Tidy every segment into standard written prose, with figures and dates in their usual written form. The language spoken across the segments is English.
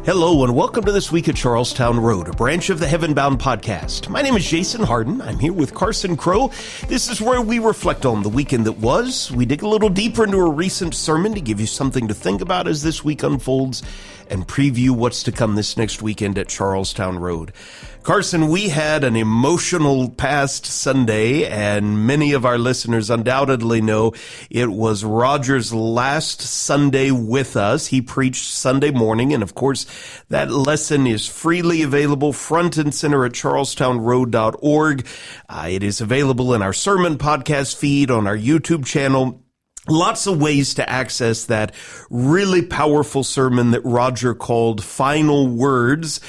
Hello and welcome to This Week at Charlestown Road, a branch of the Heaven Bound podcast. My name is Jason Harden. I'm here with Carson Crow. This is where we reflect on the weekend that was. We dig a little deeper into a recent sermon to give you something to think about as this week unfolds and preview what's to come this next weekend at Charlestown Road. Carson, we had an emotional past Sunday, and many of our listeners undoubtedly know it was Roger's last Sunday with us. He preached Sunday morning, and of course, that lesson is freely available front and center at charlestownroad.org. It is available in our sermon podcast feed on our YouTube channel. Lots of ways to access that really powerful sermon that Roger called Final Words.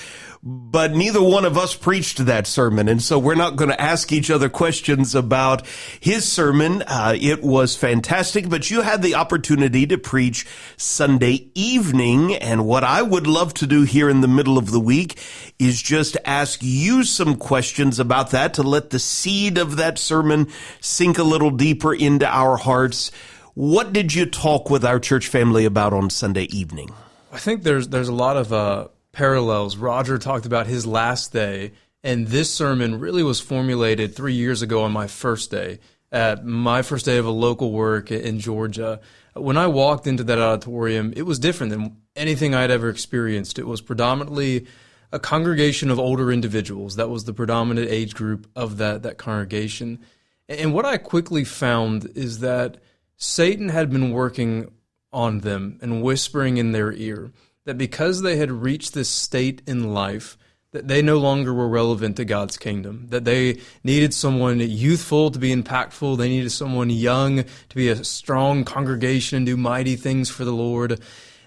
But neither one of us preached that sermon, and so we're not going to ask each other questions about his sermon. It was fantastic, but you had the opportunity to preach Sunday evening, and what I would love to do here in the middle of the week is just ask you some questions about that to let the seed of that sermon sink a little deeper into our hearts. What did you talk with our church family about on Sunday evening? I think there's a lot of parallels. Roger talked about his last day, and this sermon really was formulated 3 years ago on my first day, at my first day of a local work in Georgia. When I walked into that auditorium, it was different than anything I'd ever experienced. It was predominantly a congregation of older individuals. That was the predominant age group of that congregation. And what I quickly found is that Satan had been working on them and whispering in their ear that because they had reached this state in life, that they no longer were relevant to God's kingdom, that they needed someone youthful to be impactful, they needed someone young to be a strong congregation and do mighty things for the Lord.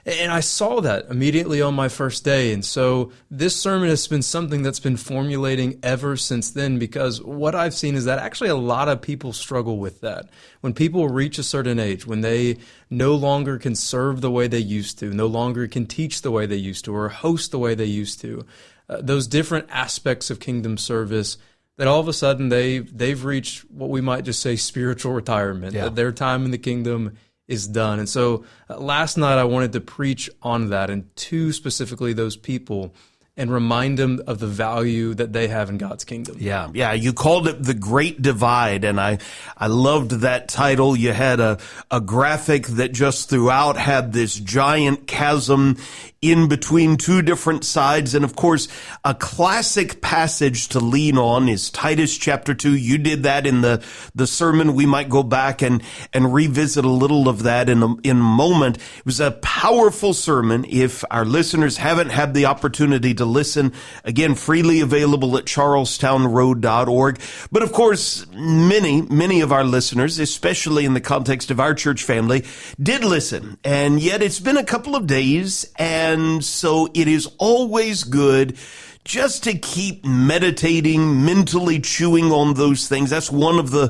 And I saw that immediately on my first day. And so this sermon has been something that's been formulating ever since then, because what I've seen is that actually a lot of people struggle with that. When people reach a certain age, when they no longer can serve the way they used to, no longer can teach the way they used to, or host the way they used to, those different aspects of kingdom service, that all of a sudden they've reached what we might just say spiritual retirement, that their time in the kingdom is done. And so last night I wanted to preach on that, and to specifically those people, and remind them of the value that they have in God's kingdom. Yeah. You called it The Great Divide, and I loved that title. You had a graphic that just throughout had this giant chasm in between two different sides. And of course, a classic passage to lean on is Titus chapter 2. You did that in the sermon. We might go back and revisit a little of that in a moment. It was a powerful sermon. If our listeners haven't had the opportunity to listen, again, freely available at charlestownroad.org. But of course, many of our listeners, especially in the context of our church family, did listen. And yet it's been a couple of days, and so it is always good just to keep meditating, mentally chewing on those things. That's one of the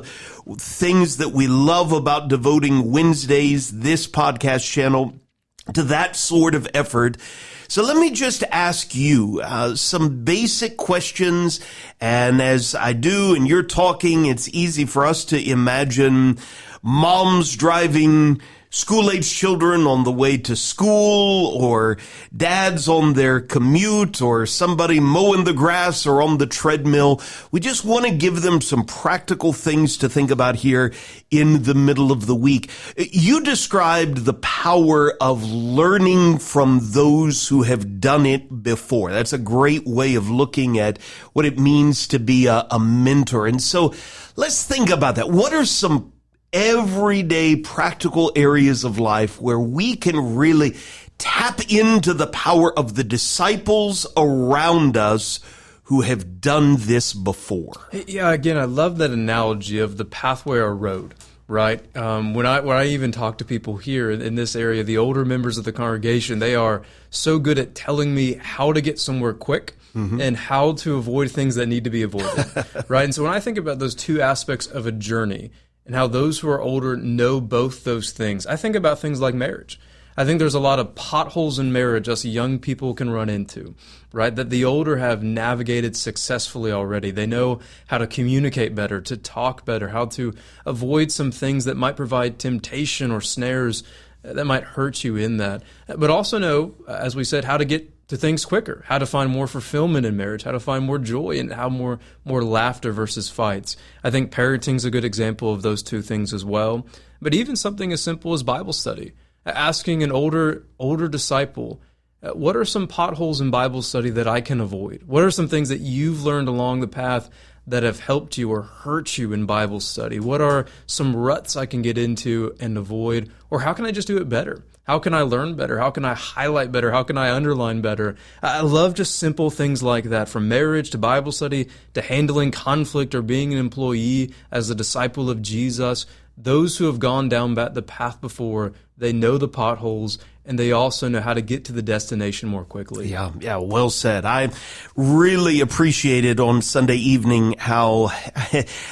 things that we love about devoting Wednesdays, this podcast channel, to that sort of effort. So let me just ask you some basic questions, and as I do and you're talking, it's easy for us to imagine moms driving school-age children on the way to school, or dads on their commute, or somebody mowing the grass or on the treadmill. We just want to give them some practical things to think about here in the middle of the week. You described the power of learning from those who have done it before. That's a great way of looking at what it means to be a mentor. And so let's think about that. What are some everyday practical areas of life where we can really tap into the power of the disciples around us who have done this before? Yeah, again, I love that analogy of the pathway or road, right? When I even talk to people here in this area, the older members of the congregation, they are so good at telling me how to get somewhere quick. And how to avoid things that need to be avoided, right? And so when I think about those two aspects of a journey, and how those who are older know both those things, I think about things like marriage. I think there's a lot of potholes in marriage us young people can run into, right? That the older have navigated successfully already. They know how to communicate better, to talk better, how to avoid some things that might provide temptation or snares that might hurt you in that. But also know, as we said, how to get to things quicker, how to find more fulfillment in marriage, how to find more joy, and how more laughter versus fights. I think parenting's a good example of those two things as well. But even something as simple as Bible study, asking an older disciple, what are some potholes in Bible study that I can avoid? What are some things that you've learned along the path that have helped you or hurt you in Bible study? What are some ruts I can get into and avoid? Or how can I just do it better? How can I learn better? How can I highlight better? How can I underline better? I love just simple things like that, from marriage to Bible study to handling conflict or being an employee as a disciple of Jesus. Those who have gone down the path before, they know the potholes, and they also know how to get to the destination more quickly. Yeah, well said. I really appreciated on Sunday evening how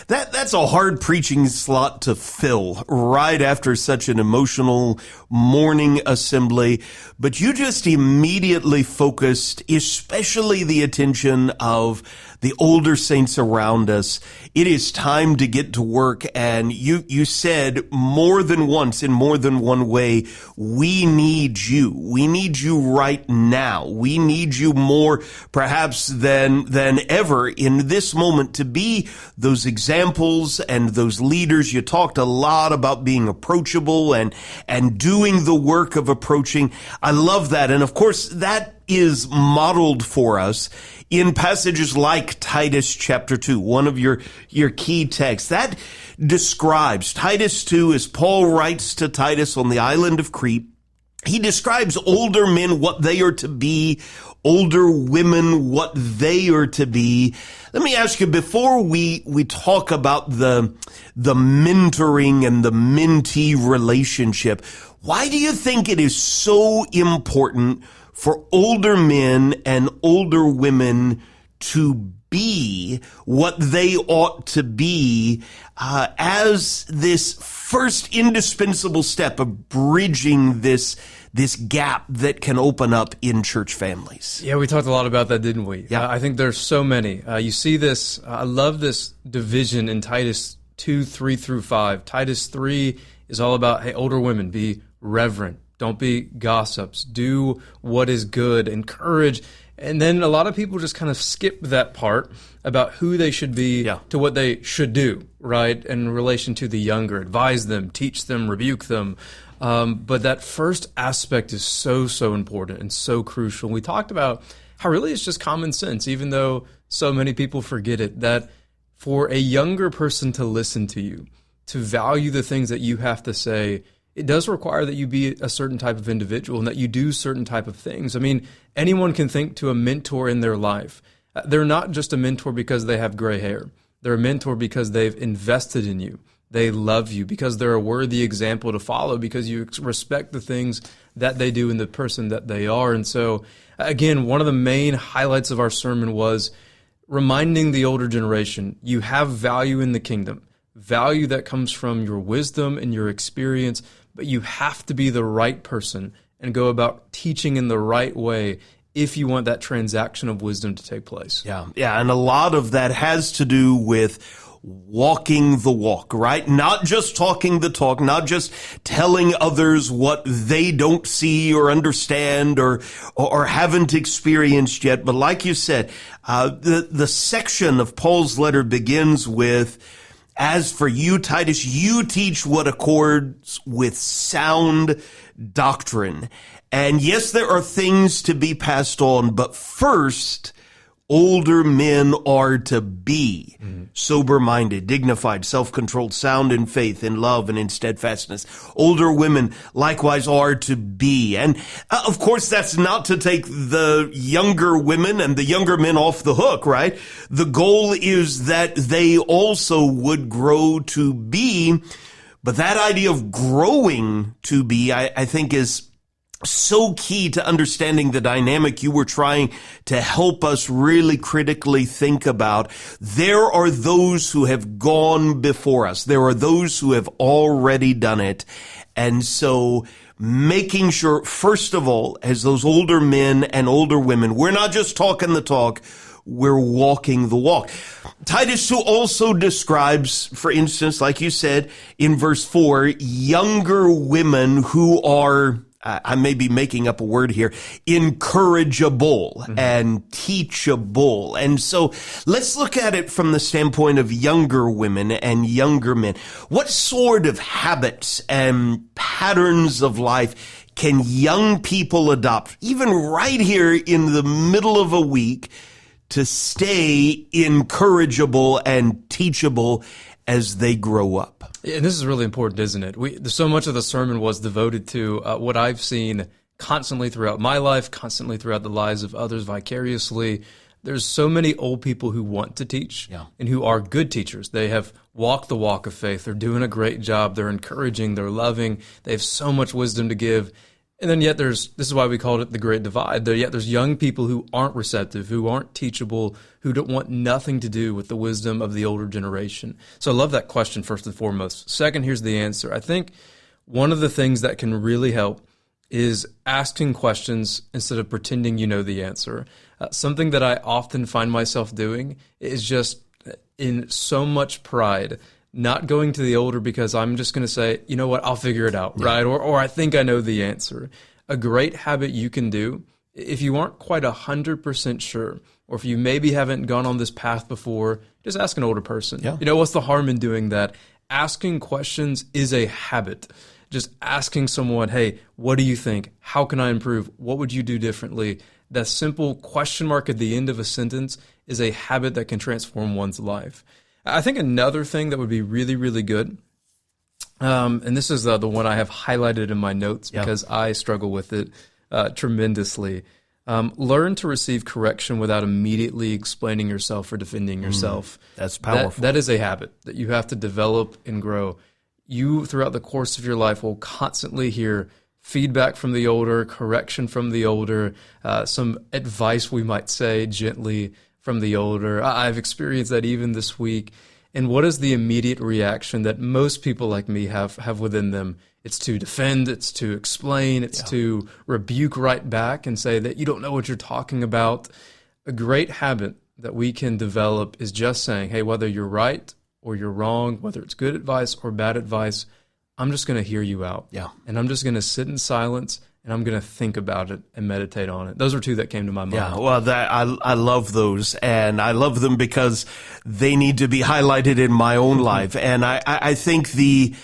that's a hard preaching slot to fill right after such an emotional morning assembly. But you just immediately focused, especially the attention of the older saints around us. It is time to get to work. And you said more than once, in more than one way, we need you. We need you right now. We need you more perhaps than ever in this moment to be those examples and those leaders. You talked a lot about being approachable and doing the work of approaching. I love that. And of course, that is modeled for us in passages like Titus chapter 2, one of your key texts. That describes Titus 2 as Paul writes to Titus on the island of Crete. He describes older men, what they are to be, older women, what they are to be. Let me ask you, before we talk about the mentoring and the mentee relationship, why do you think it is so important for older men and older women to be what they ought to be as this first indispensable step of bridging this gap that can open up in church families? Yeah, we talked a lot about that, didn't we? Yeah. I think there's so many. You see this, I love this division in Titus 2, 3 through 5. Titus 3 is all about, hey, older women, be reverent. Don't be gossips. Do what is good. Encourage. And then a lot of people just kind of skip that part about who they should be to what they should do, right? In relation to the younger. Advise them, teach them, rebuke them. But that first aspect is so important and so crucial. We talked about how really it's just common sense, even though so many people forget it, that for a younger person to listen to you, to value the things that you have to say, it does require that you be a certain type of individual and that you do certain type of things. I mean, anyone can think to a mentor in their life. They're not just a mentor because they have gray hair. They're a mentor because they've invested in you. They love you because they're a worthy example to follow, because you respect the things that they do and the person that they are. And so, again, one of the main highlights of our sermon was reminding the older generation, you have value in the kingdom, value that comes from your wisdom and your experience, but you have to be the right person and go about teaching in the right way if you want that transaction of wisdom to take place. Yeah, and a lot of that has to do with walking the walk, right? Not just talking the talk, not just telling others what they don't see or understand or haven't experienced yet. But like you said, the section of Paul's letter begins with, as for you, Titus, you teach what accords with sound doctrine. And yes, there are things to be passed on, but first, older men are to be sober-minded, dignified, self-controlled, sound in faith, in love, and in steadfastness. Older women likewise are to be. And of course, that's not to take the younger women and the younger men off the hook, right? The goal is that they also would grow to be. But that idea of growing to be, I think, is so key to understanding the dynamic you were trying to help us really critically think about. There are those who have gone before us. There are those who have already done it. And so making sure, first of all, as those older men and older women, we're not just talking the talk, we're walking the walk. Titus 2 also describes, for instance, like you said in verse 4, younger women who are I may be making up a word here, encourageable and teachable. And so let's look at it from the standpoint of younger women and younger men. What sort of habits and patterns of life can young people adopt, even right here in the middle of a week, to stay encourageable and teachable as they grow up? And this is really important, isn't it? So much of the sermon was devoted to what I've seen constantly throughout my life, constantly throughout the lives of others vicariously. There's so many old people who want to teach and who are good teachers. They have walked the walk of faith. They're doing a great job. They're encouraging. They're loving. They have so much wisdom to give. And then yet this is why we called it the Great Divide. Yet there's young people who aren't receptive, who aren't teachable, who don't want nothing to do with the wisdom of the older generation. So I love that question first and foremost. Second, here's the answer. I think one of the things that can really help is asking questions instead of pretending you know the answer. Something that I often find myself doing is just in so much pride, not going to the older because I'm just going to say, you know what, I'll figure it out, right? Or I think I know the answer. A great habit you can do, if you aren't quite 100% sure, or if you maybe haven't gone on this path before, just ask an older person. You know, what's the harm in doing that? Asking questions is a habit. Just asking someone, hey, what do you think? How can I improve? What would you do differently? That simple question mark at the end of a sentence is a habit that can transform one's life. I think another thing that would be really, really good, and this is the one I have highlighted in my notes because I struggle with it tremendously. Learn to receive correction without immediately explaining yourself or defending yourself. That's powerful. That is a habit that you have to develop and grow. You, throughout the course of your life, will constantly hear feedback from the older, correction from the older, some advice, we might say, gently from the older. I've experienced that even this week. And what is the immediate reaction that most people like me have within them? It's to defend, it's to explain, it's to rebuke right back and say that you don't know what you're talking about. A great habit that we can develop is just saying, hey, whether you're right or you're wrong, whether it's good advice or bad advice, I'm just going to hear you out. And I'm just going to sit in silence and I'm going to think about it and meditate on it. Those are two that came to my mind. Yeah, well, I love those, and I love them because they need to be highlighted in my own life. And I think the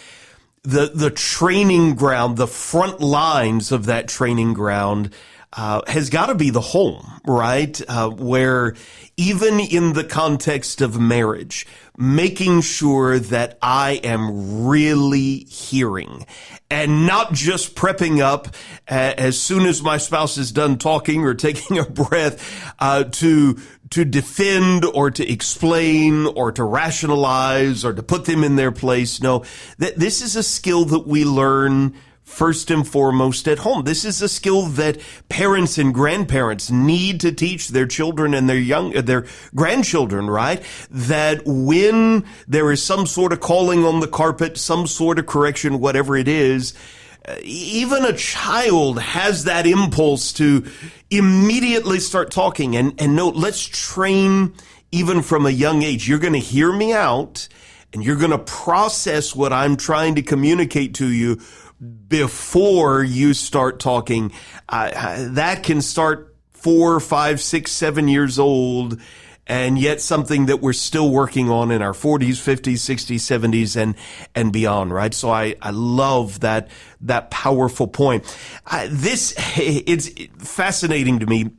training ground, the front lines of that training ground has got to be the home, right? Where even in the context of marriage, making sure that I am really hearing and not just prepping up as soon as my spouse is done talking or taking a breath to defend or to explain or to rationalize or to put them in their place. No, this is a skill that we learn first and foremost at home. This is a skill that parents and grandparents need to teach their children and their grandchildren, right? That when there is some sort of calling on the carpet, some sort of correction, whatever it is, even a child has that impulse to immediately start talking. And no, let's train even from a young age. You're going to hear me out and you're going to process what I'm trying to communicate to you before you start talking. That can start 4, 5, 6, 7 years old, and yet something that we're still working on in our 40s, 50s, 60s, 70s, and beyond, right? So I love that powerful point. It's fascinating to me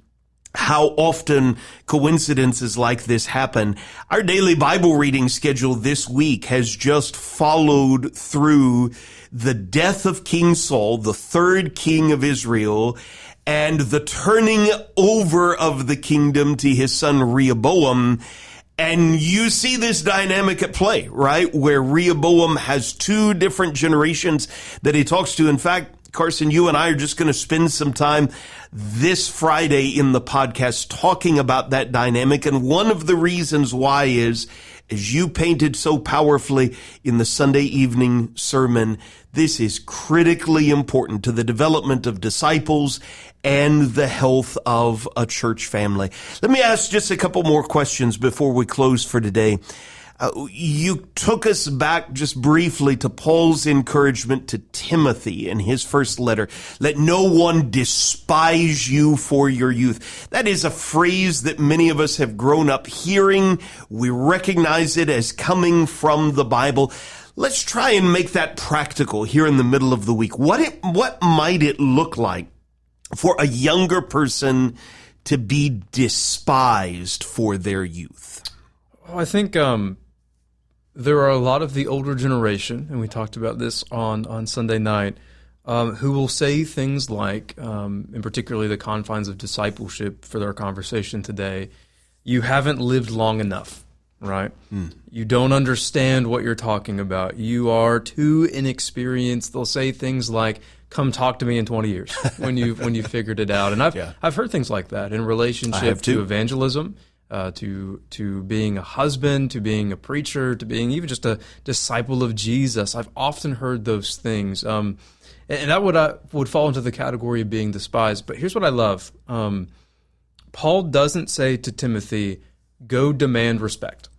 how often coincidences like this happen. Our daily Bible reading schedule this week has just followed through the death of King Saul, the third king of Israel, and the turning over of the kingdom to his son Rehoboam. And you see this dynamic at play, right? Where Rehoboam has two different generations that he talks to. In fact, Carson, you and I are just going to spend some time this Friday in the podcast talking about that dynamic. And one of the reasons why is, as you painted so powerfully in the Sunday evening sermon, this is critically important to the development of disciples and the health of a church family. Let me ask just a couple more questions before we close for today. You took us back just briefly to Paul's encouragement to Timothy in his first letter. Let no one despise you for your youth. That is a phrase that many of us have grown up hearing. We recognize it as coming from the Bible. Let's try and make that practical here in the middle of the week. What might it look like for a younger person to be despised for their youth? Well, I think there are a lot of the older generation, and we talked about this on Sunday night, who will say things like, in particularly the confines of discipleship for their conversation today, you haven't lived long enough, right? You don't understand what you're talking about. You are too inexperienced. They'll say things like, come talk to me in 20 years when you figured it out. And I've heard things like that in relationship to evangelism, to being a husband, to being a preacher, to being even just a disciple of Jesus. I've often heard those things. And that would fall into the category of being despised. But here's what I love. Paul doesn't say to Timothy, go demand respect,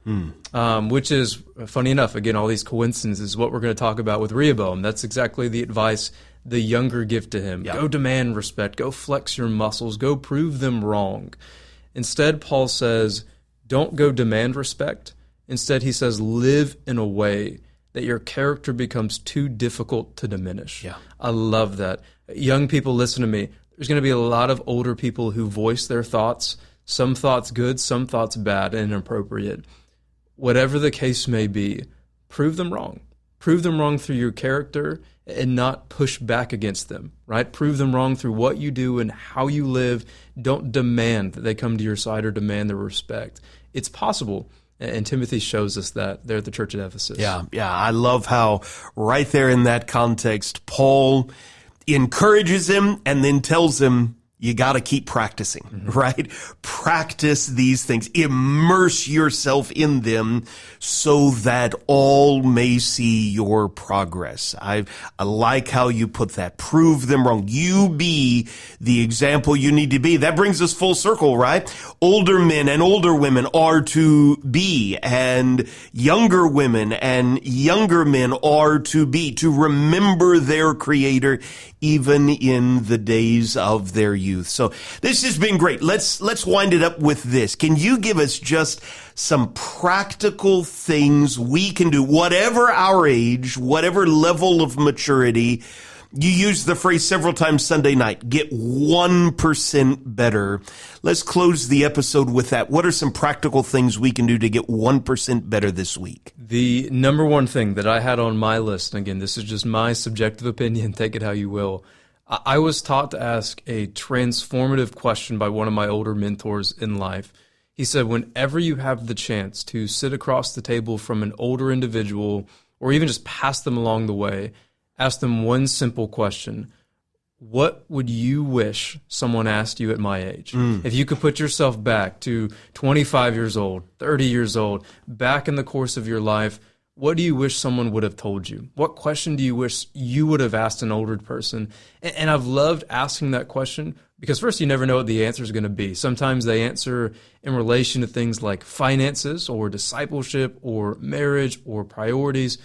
which is, funny enough, again, all these coincidences, what we're going to talk about with Rehoboam. That's exactly the advice the younger give to him. Yep. Go demand respect. Go flex your muscles. Go prove them wrong. Instead, Paul says, don't go demand respect. Instead, he says, live in a way that your character becomes too difficult to diminish. Yeah. I love that. Young people, listen to me. There's going to be a lot of older people who voice their thoughts, some thoughts good, some thoughts bad and inappropriate. Whatever the case may be, prove them wrong. Prove them wrong through your character and not push back against them, right? Prove them wrong through what you do and how you live. Don't demand that they come to your side or demand their respect. It's possible, and Timothy shows us that there at the church at Ephesus. Yeah, I love how right there in that context, Paul encourages him and then tells him, you got to keep practicing, right? Practice these things. Immerse yourself in them so that all may see your progress. I like how you put that. Prove them wrong. You be the example you need to be. That brings us full circle, right? Older men and older women are to be, and younger women and younger men are to be, to remember their Creator even in the days of their youth. So this has been great. Let's wind it up with this. Can you give us just some practical things we can do, whatever our age, whatever level of maturity? You used the phrase several times Sunday night, get 1% better. Let's close the episode with that. What are some practical things we can do to get 1% better this week? The number one thing that I had on my list, and again, this is just my subjective opinion, take it how you will. I was taught to ask a transformative question by one of my older mentors in life. He said, whenever you have the chance to sit across the table from an older individual or even just pass them along the way, ask them one simple question. What would you wish someone asked you at my age? If you could put yourself back to 25 years old, 30 years old, back in the course of your life, what do you wish someone would have told you? What question do you wish you would have asked an older person? And I've loved asking that question because first, you never know what the answer is going to be. Sometimes they answer in relation to things like finances or discipleship or marriage or priorities.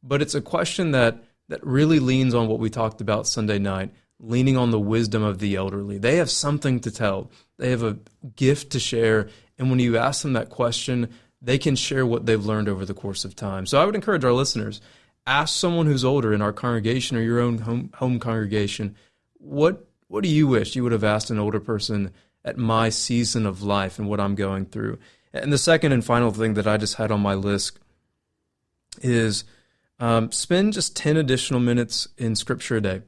But it's a question that really leans on what we talked about Sunday night, leaning on the wisdom of the elderly. They have something to tell. They have a gift to share. And when you ask them that question, they can share what they've learned over the course of time. So I would encourage our listeners, ask someone who's older in our congregation or your own home congregation, what do you wish you would have asked an older person at my season of life and what I'm going through? And the second and final thing that I just had on my list is spend just 10 additional minutes in Scripture a day.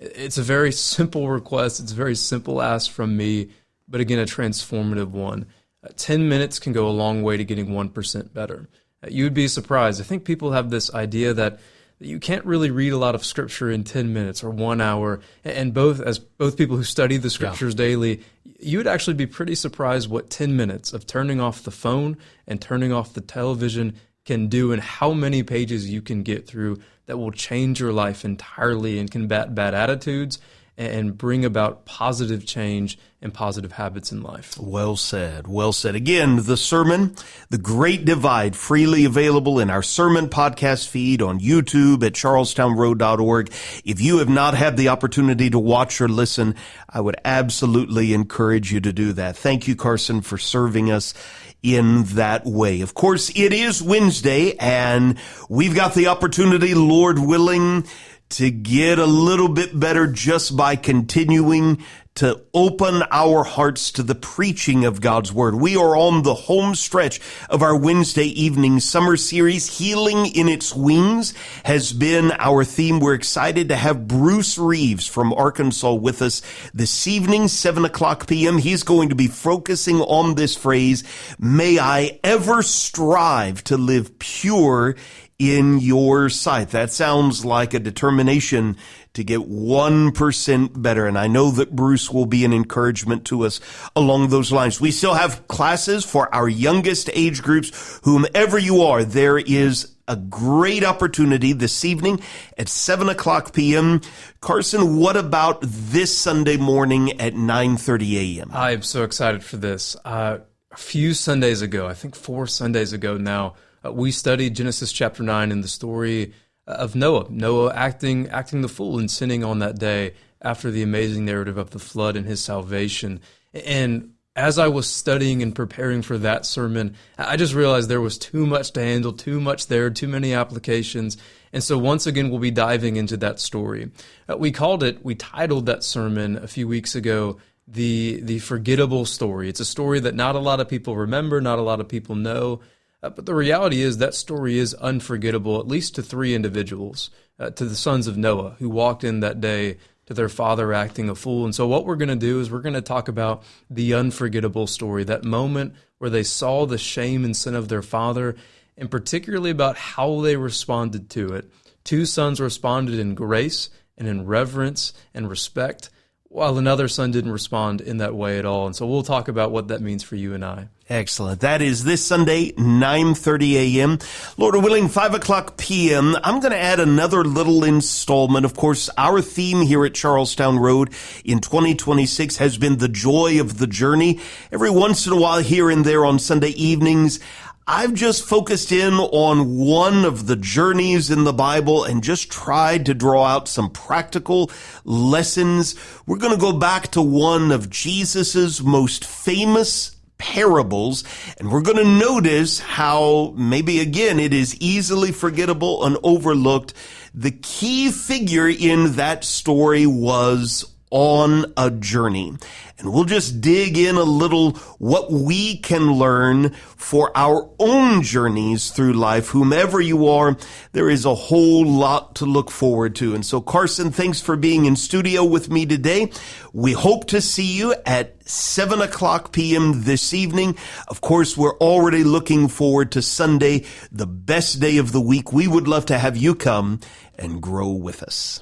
It's a very simple request. It's a very simple ask from me, but again, a transformative one. 10 minutes can go a long way to getting 1% better. You would be surprised. I think people have this idea that you can't really read a lot of Scripture in 10 minutes or 1 hour. And both people who study the Scriptures daily, you would actually be pretty surprised what 10 minutes of turning off the phone and turning off the television can do and how many pages you can get through that will change your life entirely and combat bad attitudes and bring about positive change and positive habits in life. Well said. Well said. Again, the sermon, The Great Divide, freely available in our sermon podcast feed on YouTube at charlestownroad.org. If you have not had the opportunity to watch or listen, I would absolutely encourage you to do that. Thank you, Carson, for serving us in that way. Of course, it is Wednesday, and we've got the opportunity, Lord willing, to get a little bit better just by continuing to open our hearts to the preaching of God's Word. We are on the home stretch of our Wednesday evening summer series. Healing in its Wings has been our theme. We're excited to have Bruce Reeves from Arkansas with us this evening, 7:00 p.m. He's going to be focusing on this phrase, "May I ever strive to live pure in your sight." That sounds like a determination to get 1% better. And I know that Bruce will be an encouragement to us along those lines. We still have classes for our youngest age groups. Whomever you are, there is a great opportunity this evening at 7:00 p.m. Carson, what about this Sunday morning at 9:30 a.m.? I am so excited for this. A few Sundays ago, I think 4 Sundays ago now, we studied Genesis chapter 9 and the story of Noah acting the fool and sinning on that day after the amazing narrative of the flood and his salvation. And as I was studying and preparing for that sermon, I just realized there was too much to handle, too much there, too many applications. And so once again, we'll be diving into that story. We titled that sermon a few weeks ago, the Forgettable Story. It's a story that not a lot of people remember, not a lot of people know. But the reality is that story is unforgettable, at least to 3 individuals, to the sons of Noah, who walked in that day to their father acting a fool. And so what we're going to do is we're going to talk about the unforgettable story, that moment where they saw the shame and sin of their father, and particularly about how they responded to it. 2 sons responded in grace and in reverence and respect, while another son didn't respond in that way at all. And so we'll talk about what that means for you and I. Excellent. That is this Sunday, 9:30 a.m. Lord willing, 5:00 p.m. I'm going to add another little installment. Of course, our theme here at Charlestown Road in 2026 has been the joy of the journey. Every once in a while here and there on Sunday evenings, I've just focused in on one of the journeys in the Bible and just tried to draw out some practical lessons. We're going to go back to one of Jesus's most famous parables, and we're going to notice how maybe again it is easily forgettable and overlooked. The key figure in that story was on a journey. And we'll just dig in a little what we can learn for our own journeys through life. Whomever you are, there is a whole lot to look forward to. And so, Carson, thanks for being in studio with me today. We hope to see you at 7:00 p.m. this evening. Of course, we're already looking forward to Sunday, the best day of the week. We would love to have you come and grow with us.